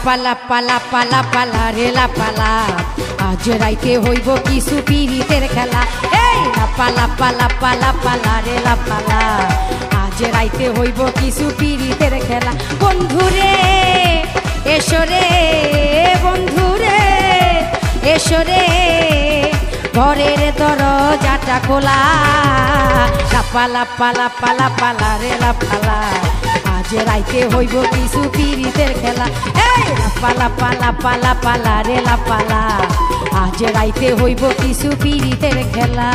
পালা পালা পালা পালা রেলা পালা আজ রাইতে হইব কিছু পিরিতের খেলা। এই পালা পালা পালা পালা রেলা পালা আজ রাইতে হইব কিছু পিরিতের খেলা। বন্ধুরে এসরে বন্ধুরে এসরে ঘরের দরজাটা খোলা। পালা পালা পালা পালা রেলা পালা আজ রাইতে হইব কিছু পিরিতের খেলা। এই পালা পালা পালা পালা রেলা পালা আজ রাইতে হইব কিছু পিরিতের খেলা।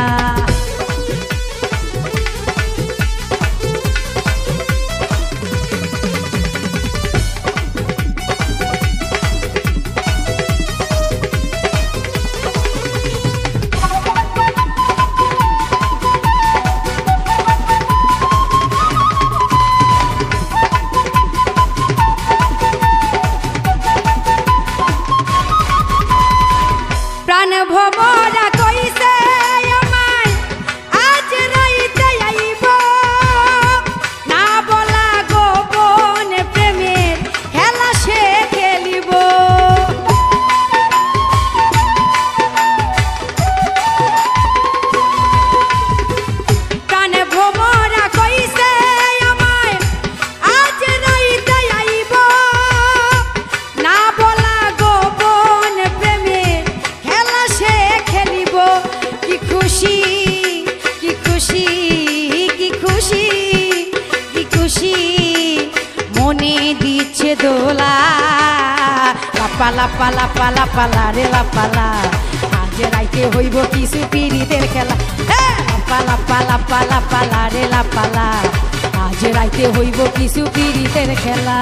প্রাণ ভমরা কইছে আমায় আজ রাইতে আইব না বলা গোপন প্রেমের খেলা সে খেলিব। প্রাণ ভমরা কইছে আমায় আজ রাইতে আইব না বলা গোপন প্রেমের খেলা সে খেলিব। কি খুশি কি খুশি কি খুশি কি খুশি মনে দিচ্ছে দোলা। পালা পালা পালা পালা রেলা পালা আজ রাইতে হইব কিছু পিরিতের খেলা। পালা পালা পালা পালা রেলা পালা আজ রাইতে হইব কিছু পিরিতের খেলা।